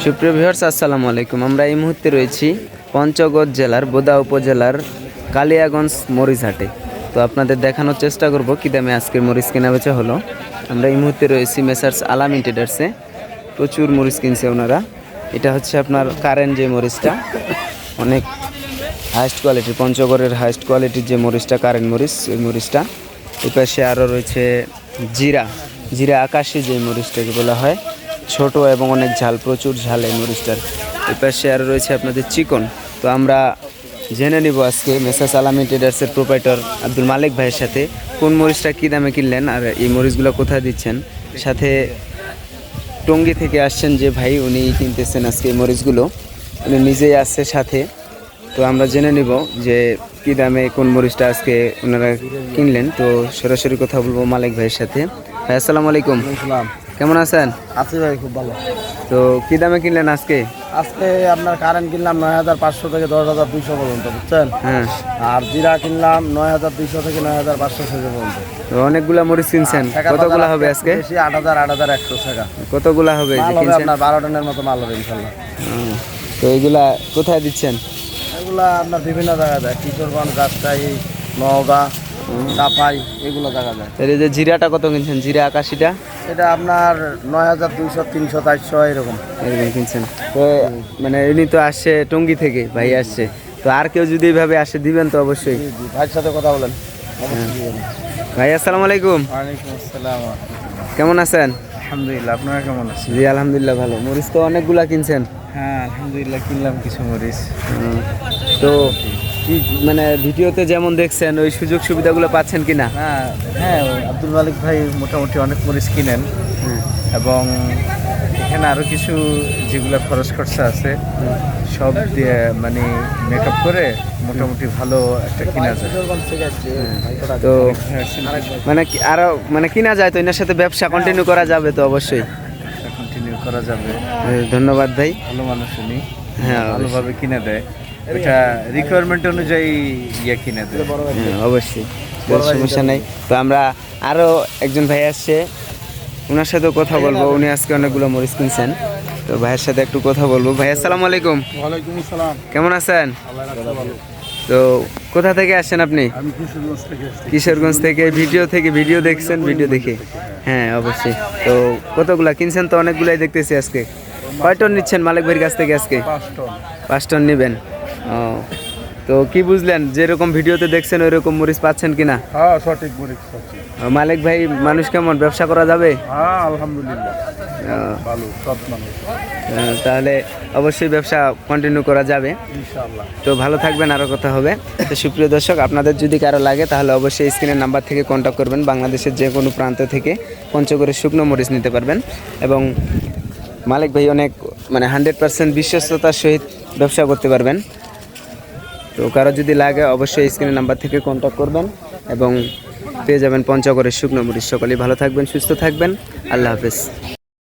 সুপ্রিয় ভিউয়ার্স, আসসালামু আলাইকুম। আমরা এই মুহূর্তে রয়েছি পঞ্চগড় জেলার বোদা উপজেলার কালিয়াগঞ্জ মরিচ হাটে। তো আপনাদের দেখানোর চেষ্টা করব কী দামে আজকের মরিচ কেনা বেচা হলো। আমরা এই মুহূর্তে রয়েছি মেসার্স আলামিন ট্রেডার্সে। প্রচুর মরিচ কিনছে ওনারা। এটা হচ্ছে আপনার কারেন্ট যে মরিচটা, অনেক হাইস্ট কোয়ালিটির, পঞ্চগড়ের হাইস্ট কোয়ালিটির যে মরিচটা, কারেন্ট মরিচ, ওই মরিচটা। এই পাশে আরও রয়েছে জিরা জিরা আকাশি যে মরিচটাকে বলা হয়, ছোট এবং অনেক ঝাল, প্রচুর ঝাল এই মরিচটার। এই পাশে আরও রয়েছে আপনাদের চিকন। তো আমরা জেনে নিব আজকে মেসার্স আলামিন ট্রেডার্সের প্রোপাইটর আব্দুল মালিক ভাইয়ের সাথে কোন মরিচটা কী দামে কিনলেন আর এই মরিচগুলো কোথায় দিচ্ছেন। সাথে টঙ্গী থেকে আসছেন যে ভাই, উনি কিনতেছেন আজকে এই মরিচগুলো, উনি নিজেই আসছে সাথে। তো আমরা জেনে নিব যে কী দামে কোন মরিচটা আজকে ওনারা কিনলেন। তো সরাসরি কথা বলবো মালিক ভাইয়ের সাথে। ভাই আসসালামু আলাইকুম, কেমন আছেন? আছি ভাই, খুব ভালো। তো কী দামে কিনলেন আজকে? আজকে আপনার কারেন্ট কিনলাম 9,500 থেকে 10,200 পর্যন্ত, বুঝছেন? হ্যাঁ। আর জিরা কিনলাম 9,200 থেকে 9,500 পর্যন্ত। তো অনেকগুলা মরিচ কিনছেন, কতগুলা হবে আজকে? বেশি 8,100 টাকা। কতগুলা হবে যে মাল হবে কিনছেন? আপনার 12 টনের মতো মাল হবে ইনশাল্লাহ। তো এগুলা কোথায় দিচ্ছেন? এগুলা আপনার বিভিন্ন জায়গায় যায়, কিশোরগঞ্জ, রাজশাহী, নওগাঁ, চাপাই, এগুলো জায়গা যায়। এই যে জিরাটা কত কিনছেন, জিরা আকাশিটা? এটা আপনার 9,200, 300, 400 এরকম এরকম কিনছেন। তো মানে উনি তো আসছে টঙ্গী থেকে, ভাই আসছে। তো আর কেউ যদি এইভাবে আসে দিবেন তো অবশ্যই। ভাইয়ের সাথে কথা বলেন। ভাই আসসালামু আলাইকুম, ওয়ালাইকুম আসসালাম। কেমন আছেন? আলহামদুলিল্লাহ, আপনারা কেমন আছেন? জি আলহামদুলিল্লাহ ভালো। মরিচ তো অনেকগুলা কিনছেন। হ্যাঁ আলহামদুলিল্লাহ, কিনলাম কিছু মরিচ। তো কি মানে ভিডিওতে যেমন দেখছেন ওই সুযোগ সুবিধাগুলো পাচ্ছেন কি না? হ্যাঁ হ্যাঁ, আব্দুল মালিক ভাই মোটামুটি অনেক মরিচ কিনেন, এবং এখানে আরও কিছু যেগুলো খরচ খরচা আছে সব দিয়ে মানে মেকআপ করে মোটামুটি ভালো একটা কিনা যায়। তো মানে আরো মানে কিনা যায়, তো এনার সাথে ব্যবসা কন্টিনিউ করা যাবে তো অবশ্যই। কন্টিনিউ করা যাবে। ধন্যবাদ ভাই। ভালো মানুষ উনি, হ্যাঁ ভালোভাবে কিনে দেয়, এটা রিকোয়ারমেন্ট অনুযায়ী কিনে দেয়। হ্যাঁ অবশ্যই, কোনো সমস্যা নেই। তো আমরা আরও একজন ভাই আসছে, ওনার সাথেও কথা বলবো। উনি আজকে অনেকগুলো মরিচ কিনছেন, তো ভাইয়ের সাথে একটু কথা বলবো। ভাই আসসালামু আলাইকুম। ওয়ালাইকুম আসসালাম। কেমন আছেন? তো কোথা থেকে আসছেন আপনি? আমি কিশোরগঞ্জ থেকে আসছি। কিশোরগঞ্জ থেকে ভিডিও দেখছেন, ভিডিও দেখে? হ্যাঁ অবশ্যই। তো কতগুলা কিনছেন? তো অনেকগুলাই দেখতেছি আজকে। কয় টন নিচ্ছেন মালিক ভাইয়ের কাছ থেকে আজকে? 5 টন। 5 টন নেবেন। ও, তো কি বুঝলেন, যেরকম ভিডিওতে দেখছেন ওই রকম মরিচ পাচ্ছেন কিনা? হ্যাঁ সঠিক মরিচ পাচ্ছি। মালিক ভাই মানুষ কেমন, ব্যবসা করা যাবে? হ্যাঁ আলহামদুলিল্লাহ ভালো, সৎ মানুষ। তাহলে অবশ্যই ব্যবসা কন্টিনিউ করা যাবে ইনশাআল্লাহ। তো ভালো থাকবেন, আরও কথা হবে। তো সুপ্রিয় দর্শক, আপনাদের যদি কারো লাগে তাহলে অবশ্যই স্ক্রিনের নাম্বার থেকে কন্ট্যাক্ট করবেন। বাংলাদেশের যে কোনো প্রান্ত থেকে পঞ্চগড়ের শুকনো মরিচ নিতে পারবেন। এবং মালিক ভাই অনেক মানে 100% বিশ্বস্ততার সহিত ব্যবসা করতে পারবেন। তো কারো যদি লাগে অবশ্যই স্ক্রিনের নাম্বার থেকে কন্ট্যাক্ট করবেন এবং পেয়ে যাবেন পঞ্চগড়ের শুকনো মরিচ। সকলেই ভালো থাকবেন, সুস্থ থাকবেন। আল্লাহ হাফেজ।